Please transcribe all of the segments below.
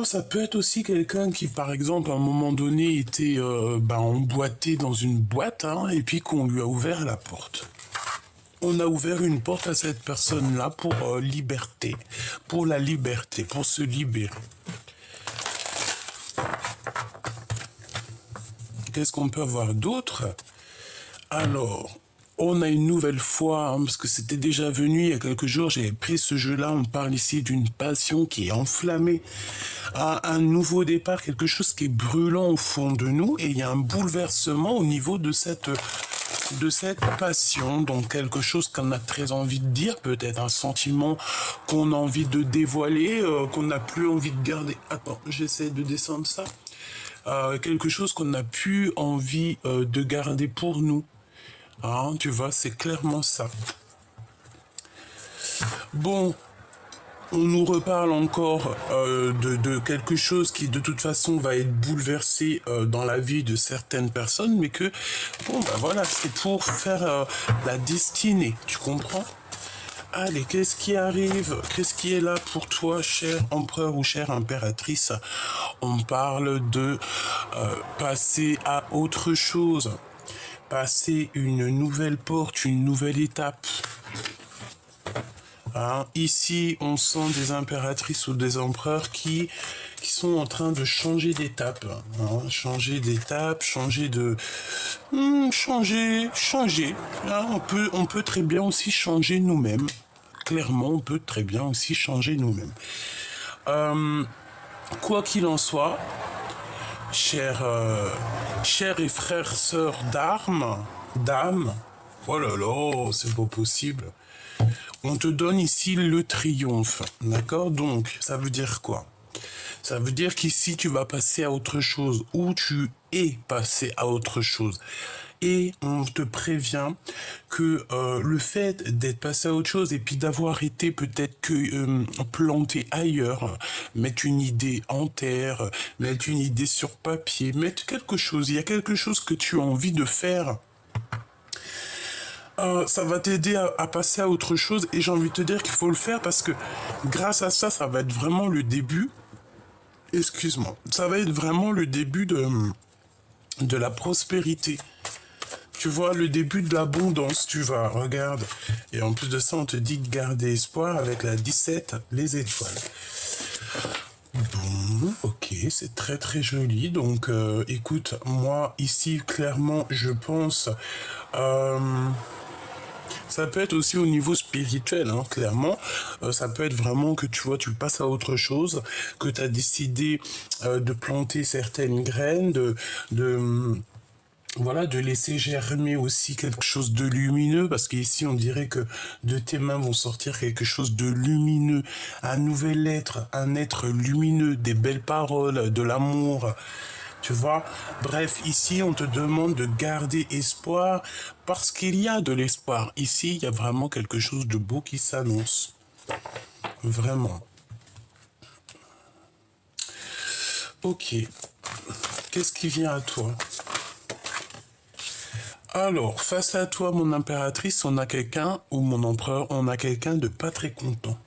Ça peut être aussi quelqu'un qui, par exemple, à un moment donné, était emboîté dans une boîte, hein, et puis qu'on lui a ouvert la porte. On a ouvert une porte à cette personne-là pour liberté, pour la liberté, pour se libérer. Qu'est-ce qu'on peut avoir d'autre? Alors, on a une nouvelle fois, hein, parce que c'était déjà venu il y a quelques jours, j'avais pris ce jeu-là, on parle ici d'une passion qui est enflammée, à un nouveau départ, quelque chose qui est brûlant au fond de nous, et il y a un bouleversement au niveau de cette passion, donc quelque chose qu'on a très envie de dire, peut-être un sentiment qu'on a envie de dévoiler, qu'on n'a plus envie de garder. Attends, j'essaie de descendre ça. Quelque chose qu'on n'a plus envie de garder pour nous. Hein, tu vois, c'est clairement ça. Bon, on nous reparle encore de quelque chose qui de toute façon va être bouleversé dans la vie de certaines personnes, mais que, bon, bah voilà, c'est pour faire la destinée, tu comprends? Allez, qu'est-ce qui arrive? Qu'est-ce qui est là pour toi, cher empereur ou chère impératrice? On parle de passer à autre chose, passer une nouvelle porte, une nouvelle étape. Hein, ici, on sent des impératrices ou des empereurs qui sont en train de changer d'étape. Hein, changer d'étape, changer de... changer. Hein, on peut très bien aussi changer nous-mêmes. Clairement, on peut très bien aussi changer nous-mêmes. Quoi qu'il en soit, chers et frères, sœurs d'âme, oh là là, c'est pas possible. On te donne ici le triomphe, d'accord? Donc, ça veut dire quoi? Ça veut dire qu'ici, tu vas passer à autre chose, ou tu es passé à autre chose. Et on te prévient que le fait d'être passé à autre chose et puis d'avoir été peut-être que planté ailleurs, mettre une idée en terre, mettre une idée sur papier, mettre quelque chose, il y a quelque chose que tu as envie de faire. Ça va t'aider à passer à autre chose et j'ai envie de te dire qu'il faut le faire parce que grâce à ça, ça va être vraiment le début. Excuse-moi. Ça va être vraiment le début de la prospérité. Tu vois, le début de l'abondance, tu vois, regarde. Et en plus de ça, on te dit de garder espoir avec la 17, les étoiles. Bon, ok, c'est très très joli. Donc, écoute, moi, ici, clairement, je pense... ça peut être aussi au niveau spirituel, hein, clairement. Ça peut être vraiment que tu vois, tu passes à autre chose, que tu as décidé de planter certaines graines, voilà, de laisser germer aussi quelque chose de lumineux, parce qu'ici on dirait que de tes mains vont sortir quelque chose de lumineux, un nouvel être, un être lumineux, des belles paroles, de l'amour. Tu vois, bref, ici, on te demande de garder espoir parce qu'il y a de l'espoir. Ici, il y a vraiment quelque chose de beau qui s'annonce. Vraiment. Ok. Qu'est-ce qui vient à toi? Alors, face à toi, mon impératrice, on a quelqu'un, ou mon empereur, on a quelqu'un de pas très content.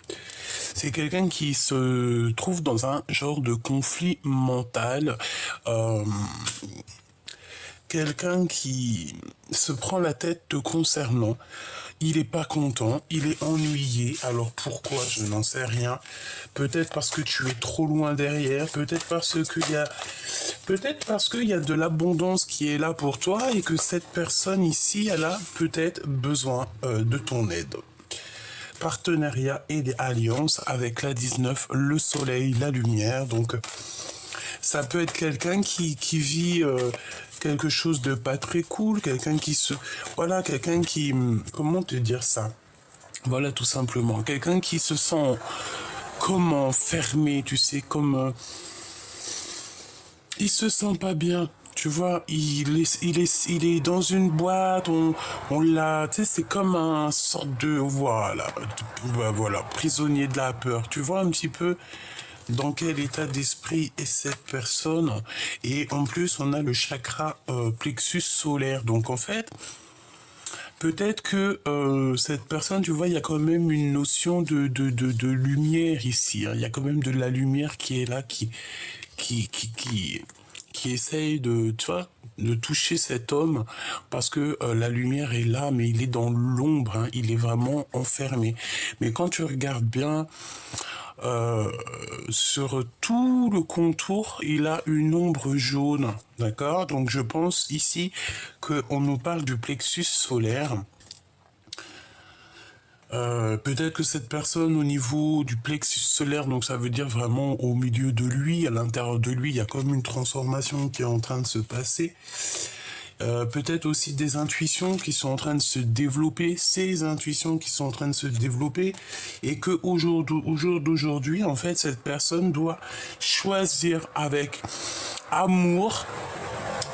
C'est quelqu'un qui se trouve dans un genre de conflit mental. Quelqu'un qui se prend la tête te concernant. Il est pas content, il est ennuyé. Alors pourquoi? Je n'en sais rien. Peut-être parce que tu es trop loin derrière. Peut-être parce qu'il y a de l'abondance qui est là pour toi et que cette personne ici, elle a peut-être besoin de ton aide. Partenariat et des alliances avec la 19, le soleil, la lumière. Donc, ça peut être quelqu'un qui vit quelque chose de pas très cool, quelqu'un qui se... Voilà, quelqu'un qui... Comment te dire ça? Voilà, tout simplement. Quelqu'un qui se sent comme fermé, tu sais, comme... il se sent pas bien. Tu vois, il est dans une boîte, on l'a, tu sais, c'est comme un sorte de, voilà, prisonnier de la peur. Tu vois un petit peu dans quel état d'esprit est cette personne. Et en plus, on a le chakra plexus solaire. Donc en fait, peut-être que cette personne, tu vois, il y a quand même une notion de lumière ici, hein. Il y a quand même de la lumière qui est là, qui, qui, qui, qui essaye de, tu vois, de toucher cet homme parce que la lumière est là, mais il est dans l'ombre, hein, il est vraiment enfermé. Mais quand tu regardes bien, euh, sur tout le contour, il a une ombre jaune, d'accord? Donc je pense ici qu'on nous parle du plexus solaire. Peut-être que cette personne au niveau du plexus solaire, donc ça veut dire vraiment au milieu de lui, à l'intérieur de lui, il y a comme une transformation qui est en train de se passer. Peut-être aussi des intuitions qui sont en train de se développer, ces intuitions qui sont en train de se développer, et que au jour d'aujourd'hui, en fait, cette personne doit choisir avec amour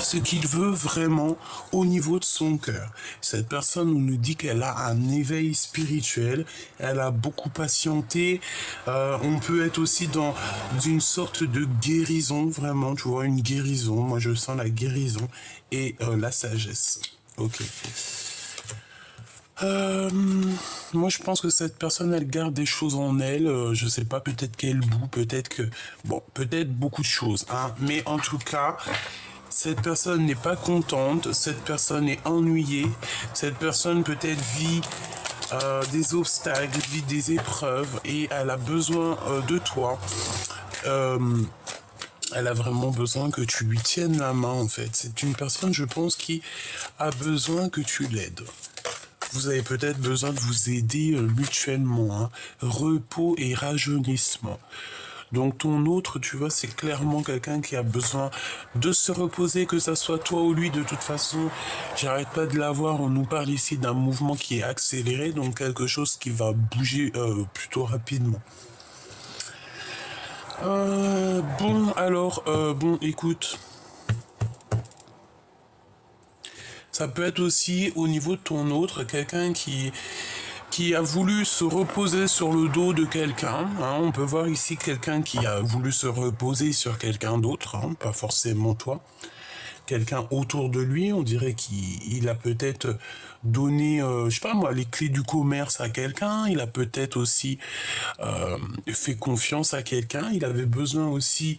ce qu'il veut vraiment au niveau de son cœur. Cette personne nous dit qu'elle a un éveil spirituel, elle a beaucoup patienté, on peut être aussi dans une sorte de guérison, vraiment, tu vois, une guérison, moi je sens la guérison et la sagesse. Ok. Moi je pense que cette personne elle garde des choses en elle, je sais pas, peut-être qu'elle boue, peut-être que, bon, peut-être beaucoup de choses, hein, mais en tout cas, cette personne n'est pas contente, cette personne est ennuyée, cette personne peut-être vit des obstacles, vit des épreuves et elle a besoin de toi. Elle a vraiment besoin que tu lui tiennes la main en fait. C'est une personne, je pense, qui a besoin que tu l'aides. Vous avez peut-être besoin de vous aider mutuellement, hein. Repos et rajeunissement. Donc ton autre, tu vois, c'est clairement quelqu'un qui a besoin de se reposer, que ça soit toi ou lui. De toute façon, j'arrête pas de l'avoir. On nous parle ici d'un mouvement qui est accéléré, donc quelque chose qui va bouger plutôt rapidement. Bon, alors, bon, écoute. Ça peut être aussi au niveau de ton autre, quelqu'un qui a voulu se reposer sur le dos de quelqu'un, hein. On peut voir ici quelqu'un qui a voulu se reposer sur quelqu'un d'autre, hein, pas forcément toi. Quelqu'un autour de lui, on dirait qu'il a peut-être donné, je sais pas moi, les clés du commerce à quelqu'un, il a peut-être aussi fait confiance à quelqu'un, il avait besoin aussi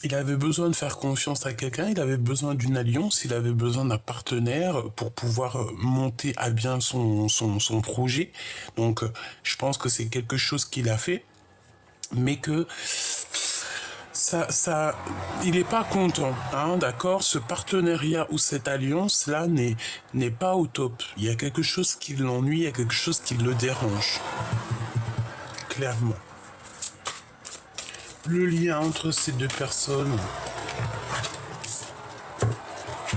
il avait besoin de faire confiance à quelqu'un, il avait besoin d'une alliance, il avait besoin d'un partenaire pour pouvoir monter à bien son projet. Donc je pense que c'est quelque chose qu'il a fait, mais que il n'est pas content, hein, d'accord? Ce partenariat ou cette alliance-là n'est pas au top. Il y a quelque chose qui l'ennuie, il y a quelque chose qui le dérange. Clairement. Le lien entre ces deux personnes.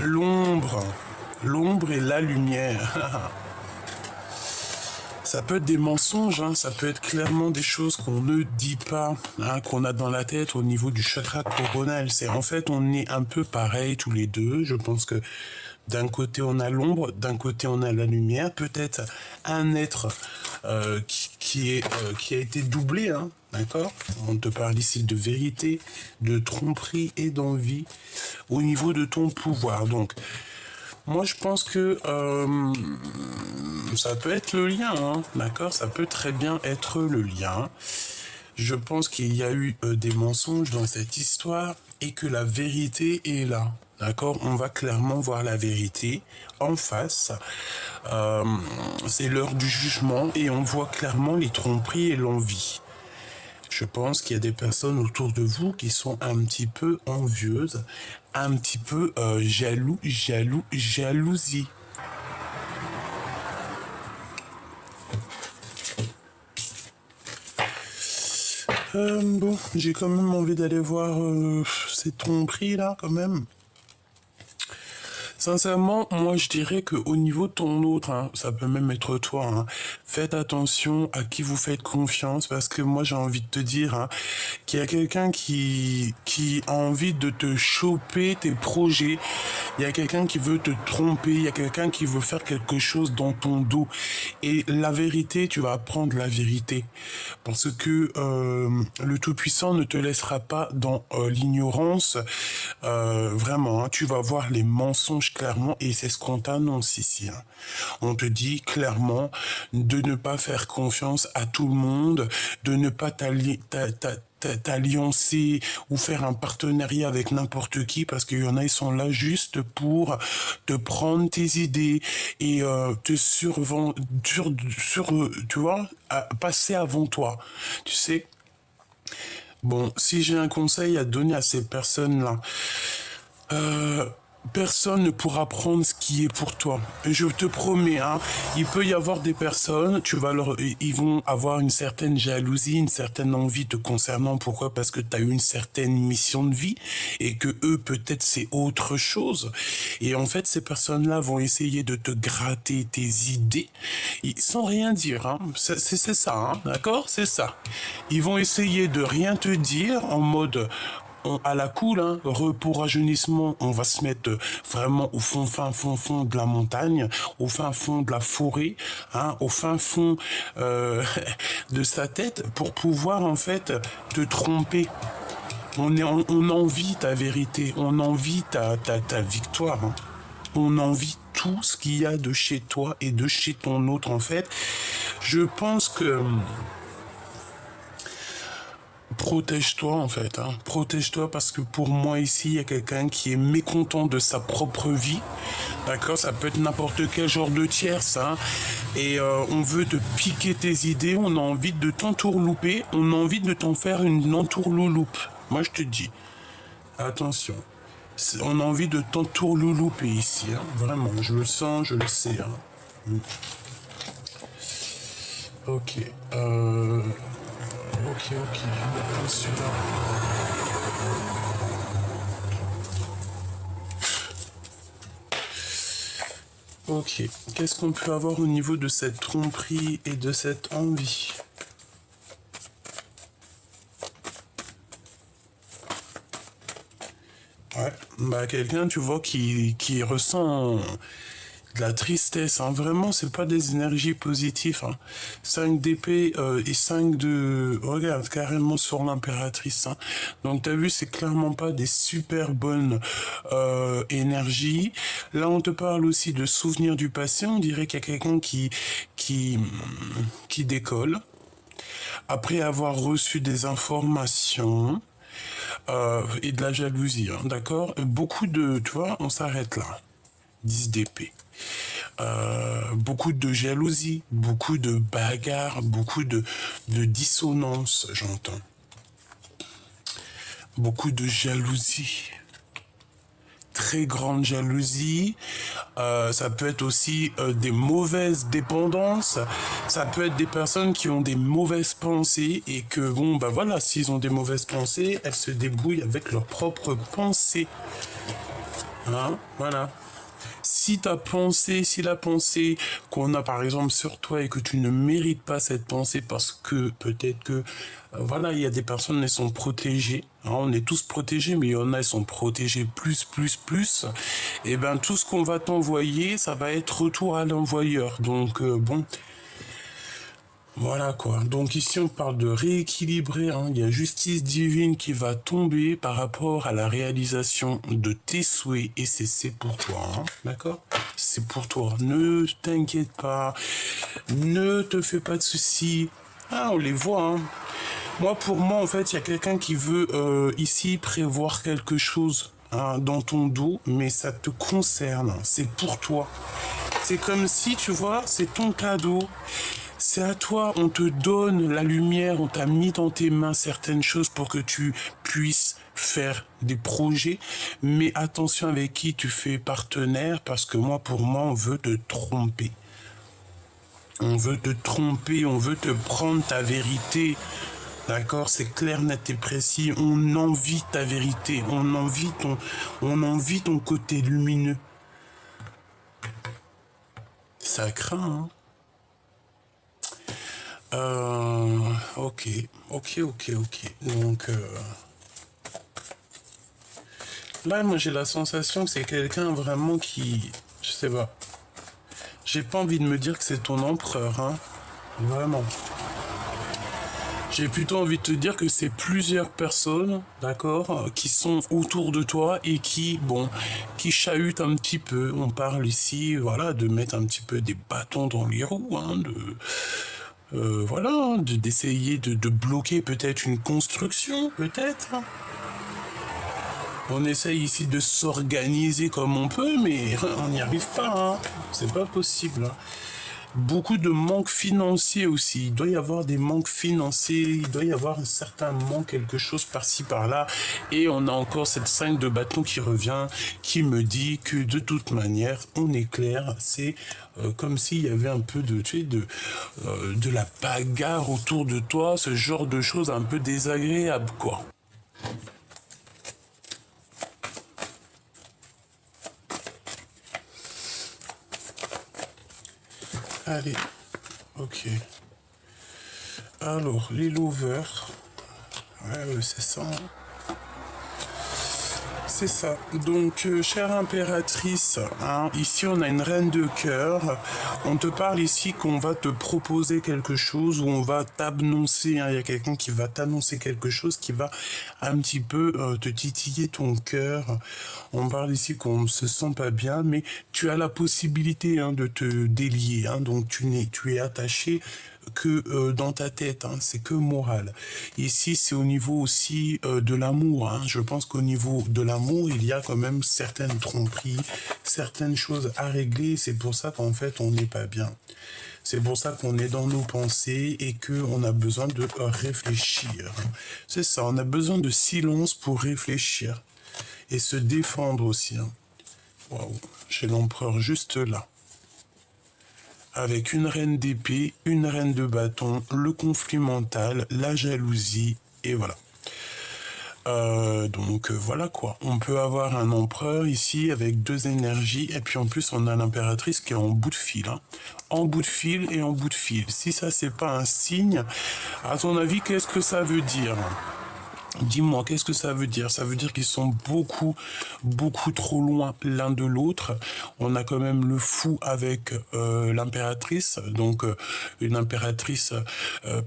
L'ombre et la lumière. Ça peut être des mensonges, hein, ça peut être clairement des choses qu'on ne dit pas, hein, qu'on a dans la tête au niveau du chakra coronal. C'est en fait, on est un peu pareil tous les deux. Je pense que d'un côté on a l'ombre, d'un côté on a la lumière. Peut-être un être qui a été doublé, hein, d'accord? On te parle ici de vérité, de tromperie et d'envie au niveau de ton pouvoir. Donc, moi, je pense que ça peut être le lien, hein, d'accord? Ça peut très bien être le lien. Je pense qu'il y a eu des mensonges dans cette histoire et que la vérité est là, d'accord? On va clairement voir la vérité en face. C'est l'heure du jugement et on voit clairement les tromperies et l'envie. Je pense qu'il y a des personnes autour de vous qui sont un petit peu envieuses, un petit peu jalousie. Bon, j'ai quand même envie d'aller voir ces tromperies là, quand même. Sincèrement, moi je dirais qu'au niveau de ton autre, hein, ça peut même être toi, hein, Faites attention à qui vous faites confiance parce que moi j'ai envie de te dire hein, qu'il y a quelqu'un qui a envie de te choper tes projets. Il y a quelqu'un qui veut te tromper. Il y a quelqu'un qui veut faire quelque chose dans ton dos. Et la vérité, tu vas apprendre la vérité. Parce que le Tout-Puissant ne te laissera pas dans l'ignorance. Vraiment, hein, tu vas voir les mensonges clairement et c'est ce qu'on t'annonce ici. Hein. On te dit clairement de ne pas faire confiance à tout le monde, de ne pas t'alliancer ou faire un partenariat avec n'importe qui parce qu'il y en a, ils sont là juste pour te prendre tes idées et te tu vois, passer avant toi. Tu sais, bon, si j'ai un conseil à donner à ces personnes-là, personne ne pourra prendre ce qui est pour toi. Je te promets, hein, il peut y avoir des personnes, ils vont avoir une certaine jalousie, une certaine envie te concernant. Pourquoi? Parce que tu as eu une certaine mission de vie et que eux, peut-être, c'est autre chose. Et en fait, ces personnes-là vont essayer de te gratter tes idées sans rien dire. Hein. C'est ça, hein, d'accord? C'est ça. Ils vont essayer de rien te dire en mode... à la cool, hein, repos, rajeunissement, on va se mettre vraiment au fond de la montagne, au fin fond de la forêt, hein, au fin fond de sa tête pour pouvoir en fait te tromper. On envie ta vérité, on envie ta victoire, hein. On envie tout ce qu'il y a de chez toi et de chez ton autre en fait. Je pense que... Protège-toi en fait, hein. Protège-toi parce que pour moi ici, il y a quelqu'un qui est mécontent de sa propre vie. D'accord? Ça peut être n'importe quel genre de tierce, hein. Et on veut te piquer tes idées, on a envie de t'entourlouper, on a envie de t'en faire une entourlouloupe. Moi je te dis, attention. On a envie de t'entourloulouper ici, hein. Vraiment, je le sens, je le sais, hein. Ok, ok, je vais prendre celui-là. Ok, qu'est-ce qu'on peut avoir au niveau de cette tromperie et de cette envie? Ouais, bah quelqu'un, tu vois, qui ressent de la tristesse, hein. Vraiment, c'est pas des énergies positives, hein. 5 d'épée et 5 de... Regarde, carrément sur l'impératrice, hein. Donc, t'as vu, c'est clairement pas des super bonnes énergies. Là, on te parle aussi de souvenirs du passé. On dirait qu'il y a quelqu'un qui décolle. Après avoir reçu des informations... et de la jalousie, hein, d'accord? Beaucoup de... Tu vois, on s'arrête là. 10 d'épée. Beaucoup de jalousie, beaucoup de bagarres, beaucoup de dissonance, j'entends. Beaucoup de jalousie. Très grande jalousie. Ça peut être aussi des mauvaises dépendances. Ça peut être des personnes qui ont des mauvaises pensées et que, bon, bah voilà, s'ils ont des mauvaises pensées, elles se débrouillent avec leurs propres pensées. Hein, voilà. Si la pensée qu'on a par exemple sur toi et que tu ne mérites pas cette pensée parce que peut-être que, voilà, il y a des personnes, elles sont protégées, hein, on est tous protégés, mais il y en a, elles sont protégées plus, et ben tout ce qu'on va t'envoyer, ça va être retour à l'envoyeur, donc bon... Voilà quoi. Donc ici on parle de rééquilibrer, hein. Il y a justice divine qui va tomber par rapport à la réalisation de tes souhaits et c'est pour toi, hein. D'accord? C'est pour toi. Ne t'inquiète pas. Ne te fais pas de soucis. Ah, on les voit, hein. Pour moi en fait, il y a quelqu'un qui veut ici prévoir quelque chose, hein, dans ton dos, mais ça te concerne. C'est pour toi. C'est comme si, tu vois, c'est ton cadeau. C'est à toi, on te donne la lumière, on t'a mis dans tes mains certaines choses pour que tu puisses faire des projets, mais attention avec qui tu fais partenaire, parce que pour moi, on veut te tromper. On veut te tromper, on veut te prendre ta vérité. D'accord, c'est clair, net et précis. On envie ta vérité, on envie ton côté lumineux. Ça craint, hein. Ok, ok. Donc, là, moi, j'ai la sensation que c'est quelqu'un vraiment qui... Je sais pas. J'ai pas envie de me dire que c'est ton empereur, hein. Vraiment. J'ai plutôt envie de te dire que c'est plusieurs personnes, d'accord, qui sont autour de toi et qui, bon, qui chahutent un petit peu. On parle ici, voilà, de mettre un petit peu des bâtons dans les roues, hein, voilà, hein, d'essayer de bloquer peut-être une construction, peut-être. On essaye ici de s'organiser comme on peut, mais on n'y arrive pas, hein. C'est pas possible, hein. Beaucoup de manques financiers aussi. Il doit y avoir des manques financiers, il doit y avoir un certain manque, quelque chose par-ci par-là. Et on a encore cette 5 de bâton qui revient, qui me dit que de toute manière, on est clair, c'est comme s'il y avait un peu de, tu sais, de la bagarre autour de toi, ce genre de choses un peu désagréables, quoi. Allez, ok. Alors, les lovers. Ouais, c'est ça. C'est ça. Donc, chère impératrice, hein, ici on a une reine de cœur. On te parle ici qu'on va te proposer quelque chose ou on va t'annoncer. Hein, il y a quelqu'un qui va t'annoncer quelque chose qui va un petit peu te titiller ton cœur. On parle ici qu'on ne se sent pas bien, mais tu as la possibilité, hein, de te délier. Hein, donc, tu es attaché que dans ta tête, hein, c'est que moral. Ici, c'est au niveau aussi de l'amour. Hein. Je pense qu'au niveau de l'amour, il y a quand même certaines tromperies, certaines choses à régler. C'est pour ça qu'en fait, on n'est pas bien. C'est pour ça qu'on est dans nos pensées et qu'on a besoin de réfléchir. C'est ça, on a besoin de silence pour réfléchir et se défendre aussi. Hein. Waouh, j'ai l'empereur juste là. Avec une reine d'épée, une reine de bâton, le conflit mental, la jalousie, et voilà. Donc voilà quoi. On peut avoir un empereur ici avec deux énergies, et puis en plus on a l'impératrice qui est en bout de fil. Hein. En bout de fil et en bout de fil. Si ça c'est pas un signe, à ton avis, qu'est-ce que ça veut dire ? Dis-moi, qu'est-ce que ça veut dire? Ça veut dire qu'ils sont beaucoup trop loin l'un de l'autre. On a quand même le fou avec l'impératrice, donc une impératrice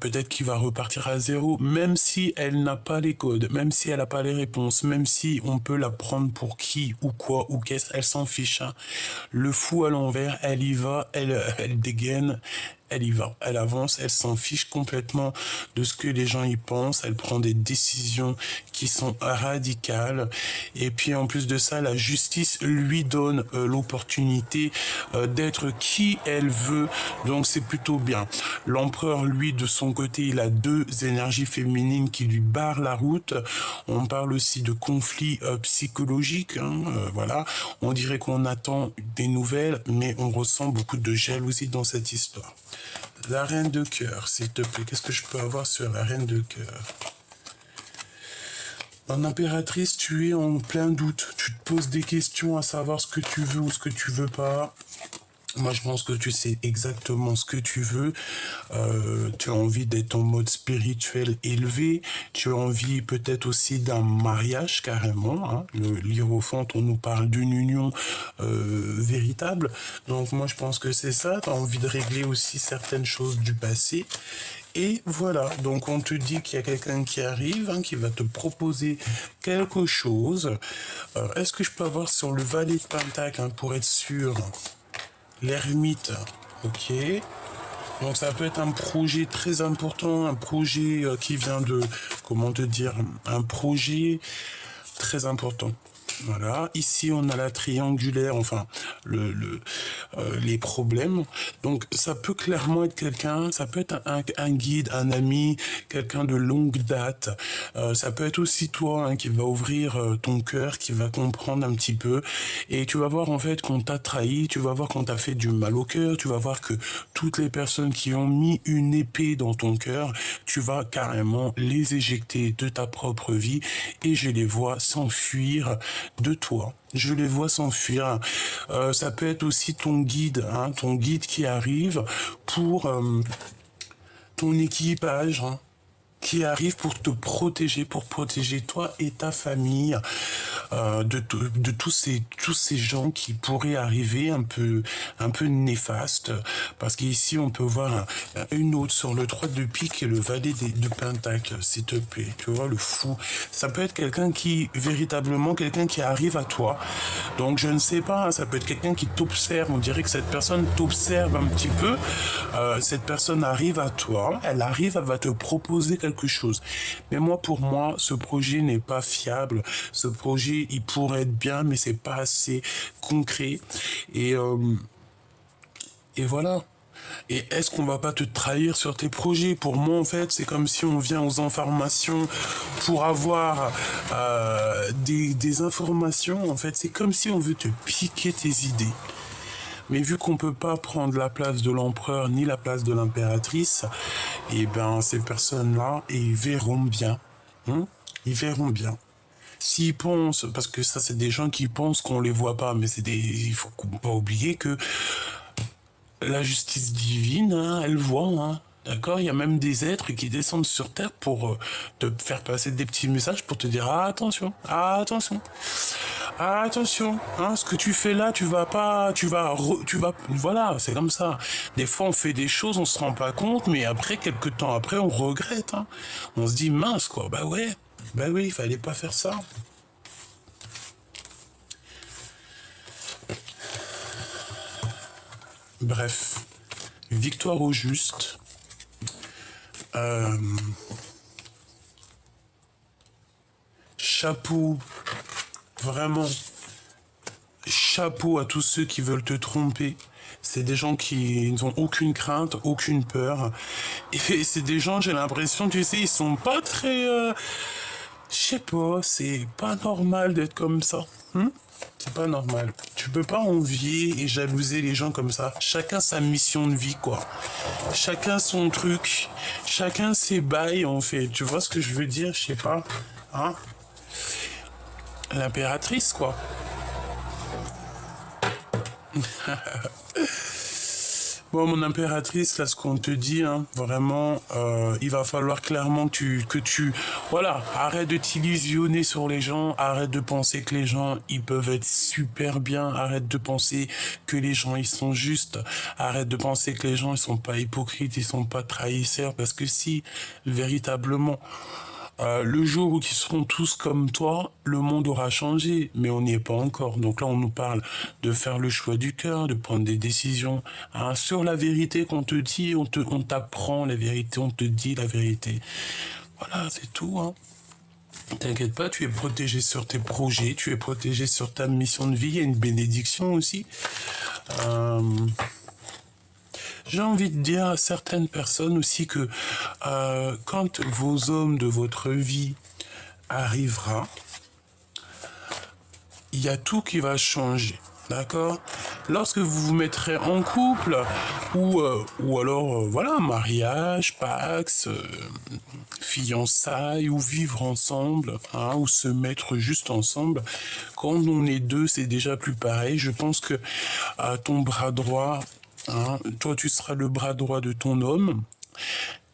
peut-être qui va repartir à zéro, même si elle n'a pas les codes, même si elle n'a pas les réponses, même si on peut la prendre pour qui ou quoi ou qu'est-ce, elle s'en fiche. Hein. Le fou à l'envers, elle y va, elle dégaine. Elle y va, elle avance, elle s'en fiche complètement de ce que les gens y pensent, elle prend des décisions qui sont radicales et puis en plus de ça, la justice lui donne l'opportunité d'être qui elle veut, donc c'est plutôt bien. L'empereur, lui, de son côté, il a deux énergies féminines qui lui barrent la route. On parle aussi de conflits psychologiques, hein, voilà. On dirait qu'on attend des nouvelles, mais on ressent beaucoup de jalousie dans cette histoire. La reine de cœur, s'il te plaît. Qu'est-ce que je peux avoir sur la reine de cœur? En impératrice, tu es en plein doute. Tu te poses des questions à savoir ce que tu veux ou ce que tu veux pas. Moi, je pense que tu sais exactement ce que tu veux. Tu as envie d'être en mode spirituel élevé. Tu as envie peut-être aussi d'un mariage carrément. Hein. L'hiérophante, on nous parle d'une union véritable. Donc moi, je pense que c'est ça. Tu as envie de régler aussi certaines choses du passé. Et voilà, donc on te dit qu'il y a quelqu'un qui arrive, hein, qui va te proposer quelque chose. Est-ce que je peux avoir sur le valet de Pentacle, hein, pour être sûr? L'ermite, ok. Donc ça peut être un projet très important, un projet qui vient de, comment te dire, un projet très important. Voilà, ici on a la triangulaire, enfin les problèmes. Donc ça peut clairement être quelqu'un, ça peut être un guide, un ami, quelqu'un de longue date. Ça peut être aussi toi, hein, qui va ouvrir ton cœur, qui va comprendre un petit peu. Et tu vas voir en fait qu'on t'a trahi, tu vas voir qu'on t'a fait du mal au cœur, tu vas voir que toutes les personnes qui ont mis une épée dans ton cœur, tu vas carrément les éjecter de ta propre vie et je les vois s'enfuir de toi. Je les vois s'enfuir. Ça peut être aussi ton guide, hein, ton guide qui arrive pour ton équipage, hein, qui arrive pour te protéger, pour protéger toi et ta famille de tous ces gens qui pourraient arriver un peu néfastes. Parce qu'ici, on peut voir une autre sur le 3 de pique et le valet de pentacle, s'il te plaît. Tu vois, le fou. Ça peut être quelqu'un qui, véritablement, quelqu'un qui arrive à toi. Donc, je ne sais pas, hein, ça peut être quelqu'un qui t'observe. On dirait que cette personne t'observe un petit peu. Cette personne arrive à toi, elle va te proposer quelque chose. Mais moi, pour moi, ce projet n'est pas fiable. Ce projet, il pourrait être bien, mais c'est pas assez concret. Et, euh, et voilà. Et est-ce qu'on va pas te trahir sur tes projets? Pour moi, en fait, c'est comme si on vient aux informations pour avoir des informations. En fait, c'est comme si on veut te piquer tes idées. Mais vu qu'on peut pas prendre la place de l'empereur ni la place de l'impératrice, et ben ces personnes-là, ils verront bien. Hein, ils verront bien. S'ils pensent, parce que ça c'est des gens qui pensent qu'on les voit pas, mais il faut pas oublier que la justice divine, hein, elle voit, hein. D'accord? Il y a même des êtres qui descendent sur Terre pour te faire passer des petits messages pour te dire ah attention, ah attention, hein, ce que tu fais là, tu vas pas, voilà, c'est comme ça. Des fois on fait des choses, on se rend pas compte, mais après, quelques temps après, on regrette, hein. On se dit mince quoi, bah oui, il fallait pas faire ça. Bref, victoire au juste. Chapeau, vraiment, chapeau à tous ceux qui veulent te tromper. C'est des gens qui n'ont aucune crainte, aucune peur. Et c'est des gens, j'ai l'impression, tu sais, ils sont pas très... je sais pas, c'est pas normal d'être comme ça. C'est pas normal. Tu peux pas envier et jalouser les gens comme ça. Chacun sa mission de vie, quoi. Chacun son truc. Chacun ses bails, en fait. Tu vois ce que je veux dire? Je sais pas. Hein? L'impératrice, quoi. Bon, mon impératrice, là, ce qu'on te dit, hein, vraiment, il va falloir clairement voilà, arrête de t'illusionner sur les gens, arrête de penser que les gens, ils peuvent être super bien, arrête de penser que les gens, ils sont justes, arrête de penser que les gens, ils sont pas hypocrites, ils sont pas trahisseurs, parce que si, véritablement, le jour où ils seront tous comme toi, le monde aura changé, mais on n'y est pas encore. Donc là, on nous parle de faire le choix du cœur, de prendre des décisions, hein, sur la vérité qu'on te dit, on t'apprend la vérité, on te dit la vérité. Voilà, c'est tout, hein. T'inquiète pas, tu es protégé sur tes projets, tu es protégé sur ta mission de vie, il y a une bénédiction aussi. J'ai envie de dire à certaines personnes aussi que quand vos hommes de votre vie arrivera, il y a tout qui va changer. D'accord? Lorsque vous vous mettrez en couple, ou alors, voilà, mariage, pax, fiançailles, ou vivre ensemble, hein, ou se mettre juste ensemble, quand on est deux, c'est déjà plus pareil. Je pense que ton bras droit, hein, toi, tu seras le bras droit de ton homme.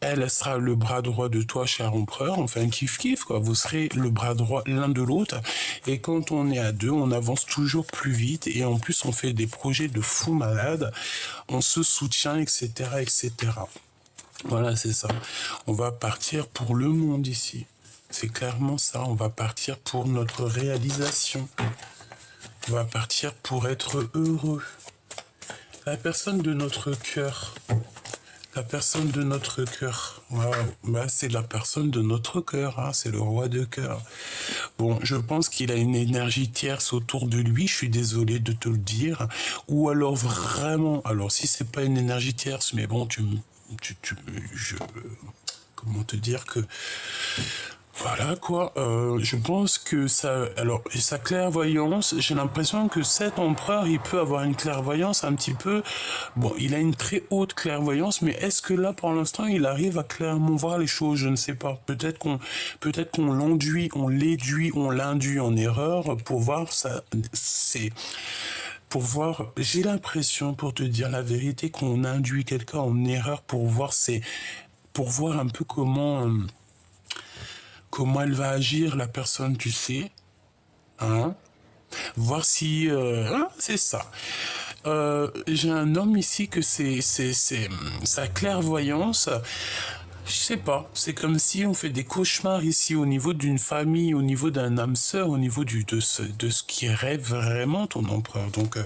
Elle sera le bras droit de toi, cher empereur. Enfin, kiff, quoi. Vous serez le bras droit l'un de l'autre. Et quand on est à deux, on avance toujours plus vite. Et en plus, on fait des projets de fous malades. On se soutient, etc., etc. Voilà, c'est ça. On va partir pour le monde ici. C'est clairement ça. On va partir pour notre réalisation. On va partir pour être heureux. La personne de notre cœur. La personne de notre cœur. Wow. Bah, c'est la personne de notre cœur, hein. C'est le roi de cœur. Bon, je pense qu'il a une énergie tierce autour de lui, je suis désolé de te le dire. Ou alors vraiment, alors si c'est pas une énergie tierce, mais bon, comment te dire que... Voilà quoi, je pense que ça... Alors, sa clairvoyance, j'ai l'impression que cet empereur, il peut avoir une clairvoyance un petit peu... Bon, il a une très haute clairvoyance, mais est-ce que là, pour l'instant, il arrive à clairement voir les choses? Je ne sais pas. Peut-être qu'on l'enduit, on l'induit en erreur pour voir ça... Pour voir, j'ai l'impression, pour te dire la vérité, qu'on induit quelqu'un en erreur pour voir pour voir un peu comment elle va agir, la personne, tu sais. Hein? Voir si... c'est ça. J'ai un homme ici que c'est sa clairvoyance. Je sais pas, c'est comme si on fait des cauchemars ici au niveau d'une famille, au niveau d'un âme sœur, au niveau de ce qui rêve vraiment ton empereur. Donc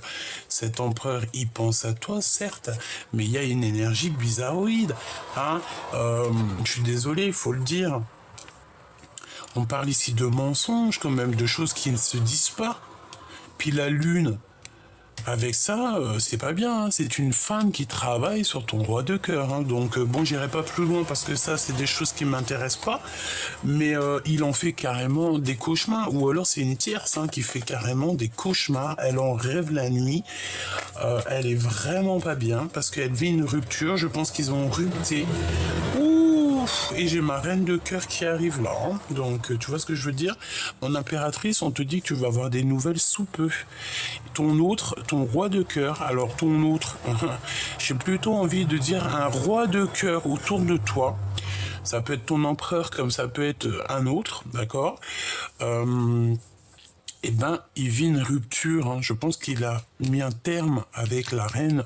cet empereur, il pense à toi, certes, mais il y a une énergie bizarroïde. Hein, je suis désolé, il faut le dire. On parle ici de mensonges, quand même, de choses qui ne se disent pas. Puis la lune, avec ça, c'est pas bien. Hein. C'est une femme qui travaille sur ton roi de cœur. Hein. Donc bon, j'irai pas plus loin parce que ça, c'est des choses qui m'intéressent pas. Mais il en fait carrément des cauchemars. Ou alors c'est une tierce qui fait carrément des cauchemars. Elle en rêve la nuit. Elle est vraiment pas bien parce qu'elle vit une rupture. Je pense qu'ils ont rupté. Et j'ai ma reine de cœur qui arrive là. Hein. Donc, tu vois ce que je veux dire? Mon impératrice, on te dit que tu vas avoir des nouvelles sous peu. Ton roi de cœur, alors ton autre, j'ai plutôt envie de dire un roi de cœur autour de toi. Ça peut être ton empereur comme ça peut être un autre, d'accord? Eh ben, il vit une rupture. Hein. Je pense qu'il a mis un terme avec la reine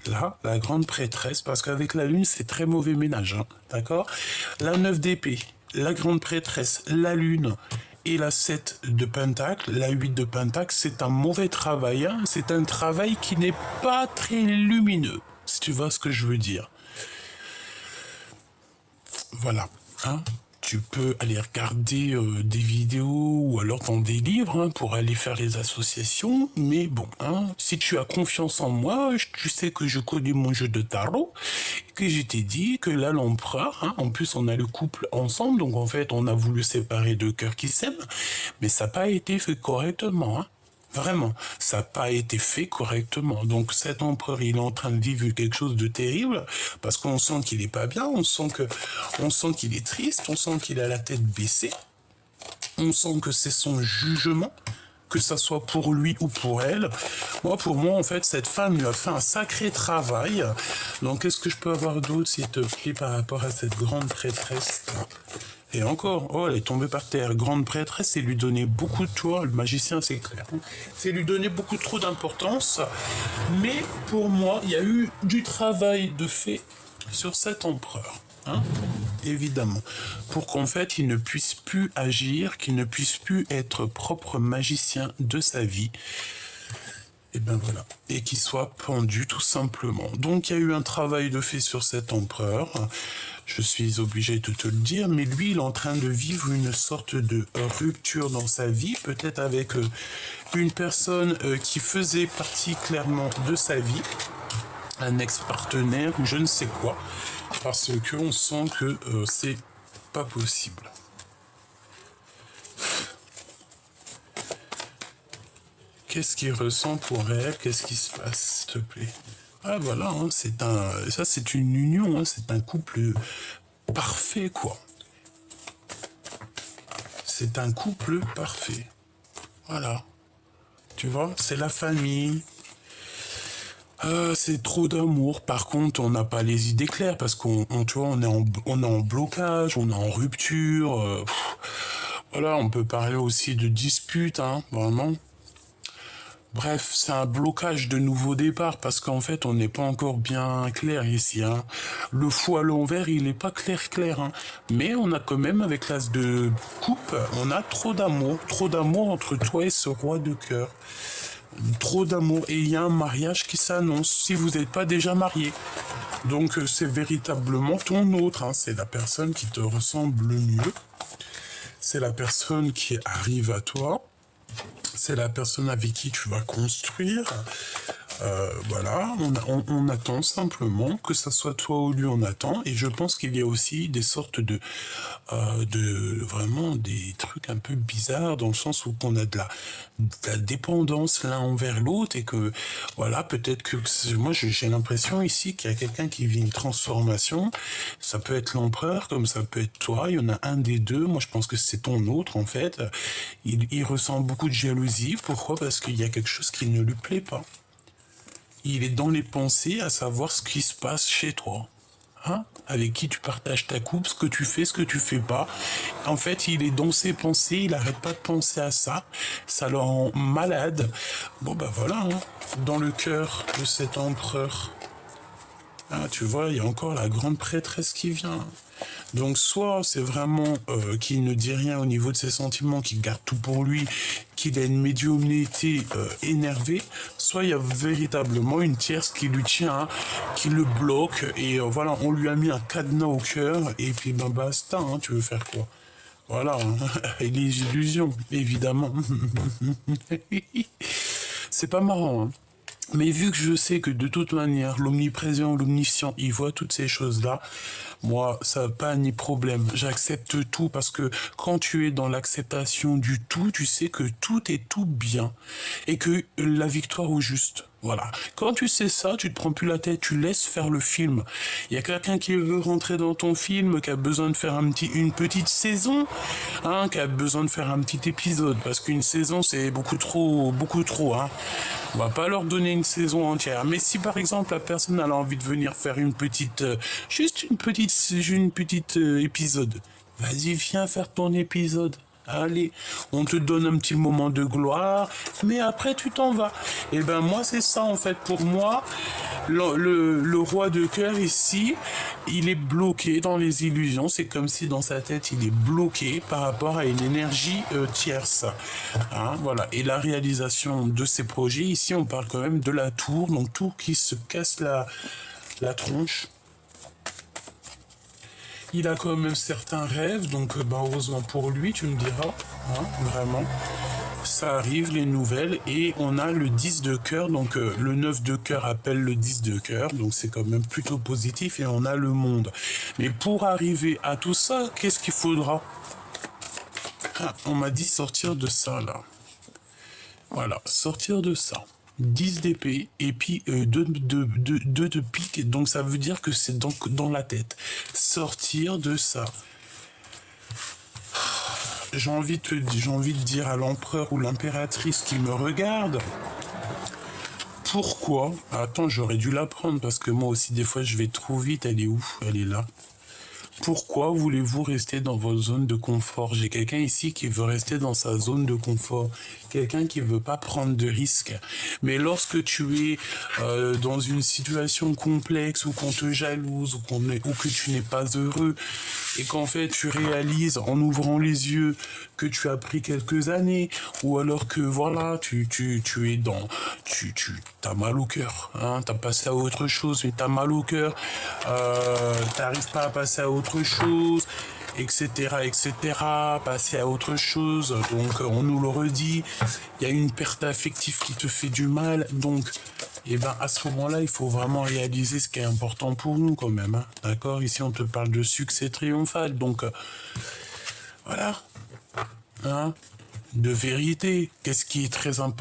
la grande prêtresse, parce qu'avec la lune, c'est très mauvais ménage. Hein. D'accord? La 9 d'épée, la grande prêtresse, la lune et la 7 de pentacle, la 8 de pentacle, c'est un mauvais travail. Hein. C'est un travail qui n'est pas très lumineux, si tu vois ce que je veux dire. Voilà. Hein? Tu peux aller regarder des vidéos ou alors dans des livres pour aller faire les associations. Mais bon, si tu as confiance en moi, tu sais que je connais mon jeu de tarot, et que je t'ai dit que là, l'empereur, en plus on a le couple ensemble, donc en fait on a voulu séparer deux cœurs qui s'aiment, mais ça n'a pas été fait correctement. Vraiment, ça n'a pas été fait correctement. Donc cet empereur, il est en train de vivre quelque chose de terrible, parce qu'on sent qu'il est pas bien, on sent qu'il est triste, on sent qu'il a la tête baissée, on sent que c'est son jugement, que ça soit pour lui ou pour elle. Pour moi, en fait, cette femme lui a fait un sacré travail. Donc, qu'est-ce que je peux avoir d'autre, s'il te plaît, par rapport à cette grande prêtresse ? Et encore, elle est tombée par terre. Grande prêtresse, c'est lui donner beaucoup de toi. Le magicien, c'est clair. C'est lui donner beaucoup trop d'importance. Mais pour moi, il y a eu du travail de fait sur cet empereur. Évidemment. Pour qu'en fait, il ne puisse plus agir, qu'il ne puisse plus être propre magicien de sa vie. Et ben voilà. Et qu'il soit pendu tout simplement. Donc il y a eu un travail de fait sur cet empereur. Je suis obligé de te le dire, mais lui, il est en train de vivre une sorte de rupture dans sa vie, peut-être avec une personne qui faisait partie clairement de sa vie, un ex-partenaire ou je ne sais quoi, parce qu'on sent que c'est pas possible. Qu'est-ce qu'il ressent pour elle? Qu'est-ce qui se passe, s'il te plaît? Ah voilà, c'est une union, c'est un couple parfait, quoi. C'est un couple parfait. Voilà. Tu vois, c'est la famille. C'est trop d'amour. Par contre, on n'a pas les idées claires parce tu vois, on est en blocage, on est en rupture. Voilà, on peut parler aussi de dispute, vraiment. Bref, c'est un blocage de nouveau départ parce qu'en fait, on n'est pas encore bien clair ici. Le fou à l'envers, il n'est pas clair. Mais on a quand même, avec l'as de coupe, on a trop d'amour entre toi et ce roi de cœur. Trop d'amour. Et il y a un mariage qui s'annonce si vous n'êtes pas déjà marié. Donc, c'est véritablement ton autre. C'est la personne qui te ressemble le mieux. C'est la personne qui arrive à toi. C'est la personne avec qui tu vas construire. Voilà, on attend simplement que ça soit toi ou lui, on attend. Et je pense qu'il y a aussi des sortes de vraiment des trucs un peu bizarres dans le sens où on a de la dépendance l'un envers l'autre et que voilà, peut-être que moi j'ai l'impression ici qu'il y a quelqu'un qui vit une transformation. Ça peut être l'empereur comme ça peut être toi. Il y en a un des deux. Moi je pense que c'est ton autre en fait. Il ressent beaucoup de jalousie. Pourquoi? Parce qu'il y a quelque chose qui ne lui plaît pas. Il est dans les pensées à savoir ce qui se passe chez toi. hein, avec qui tu partages ta coupe, ce que tu fais pas. En fait, il est dans ses pensées, il arrête pas de penser à ça, ça le rend malade. Bon bah voilà, hein, dans le cœur de cet empereur. Ah, tu vois, il y a encore la grande prêtresse qui vient. Donc soit c'est vraiment qu'il ne dit rien au niveau de ses sentiments, qu'il garde tout pour lui, qu'il a une médiumnité énervée, soit il y a véritablement une tierce qui lui tient, hein, qui le bloque, et voilà, on lui a mis un cadenas au cœur, et puis ben basta, hein, tu veux faire quoi? Voilà, hein, et les illusions, évidemment. C'est pas marrant, hein. Mais vu que je sais que de toute manière, l'omniprésent, l'omniscient, il voit toutes ces choses-là, moi, ça n'a pas ni problème. J'accepte tout parce que quand tu es dans l'acceptation du tout, tu sais que tout est tout bien et que la victoire au juste. Voilà. Quand tu sais ça, tu te prends plus la tête, tu laisses faire le film. Il y a quelqu'un qui veut rentrer dans ton film, qui a besoin de faire une petite saison, hein, qui a besoin de faire un petit épisode, parce qu'une saison c'est beaucoup trop, hein. On va pas leur donner une saison entière. Mais si par exemple la personne a envie de venir faire une petite, juste une petite épisode, vas-y, viens faire ton épisode. Allez, on te donne un petit moment de gloire, mais après tu t'en vas. Et ben moi c'est ça en fait. Pour moi, le roi de cœur ici, il est bloqué dans les illusions. C'est comme si dans sa tête il est bloqué par rapport à une énergie tierce. Hein, voilà. Et la réalisation de ces projets, ici on parle quand même de la tour, donc tour qui se casse la tronche. Il a quand même certains rêves, donc heureusement pour lui, tu me diras, hein, vraiment. Ça arrive, les nouvelles, et on a le 10 de cœur, donc le 9 de cœur appelle le 10 de cœur, donc c'est quand même plutôt positif, et on a le monde. Mais pour arriver à tout ça, qu'est-ce qu'il faudra? Ah, on m'a dit sortir de ça, là. Voilà, sortir de ça. 10 d'épée et puis 2 de pique, donc ça veut dire que c'est dans la tête. Sortir de ça. J'ai envie de dire à l'empereur ou l'impératrice qui me regarde, pourquoi? Attends, j'aurais dû la prendre parce que moi aussi des fois je vais trop vite. Elle est où? Elle est là. Pourquoi voulez-vous rester dans votre zone de confort? J'ai quelqu'un ici qui veut rester dans sa zone de confort. Quelqu'un qui veut pas prendre de risques. Mais lorsque tu es dans une situation complexe ou qu'on te jalouse ou que tu n'es pas heureux et qu'en fait tu réalises en ouvrant les yeux que tu as pris quelques années ou alors que voilà, tu es dans... T'as mal au cœur, hein, t'as passé à autre chose mais t'as mal au cœur, t'arrives pas à passer à autre chose, etc., passer à autre chose, donc on nous le redit, il y a une perte affective qui te fait du mal, donc, et ben à ce moment-là, il faut vraiment réaliser ce qui est important pour nous quand même, hein, d'accord? Ici, on te parle de succès triomphal, donc, voilà, hein, de vérité, qu'est-ce qui est très important?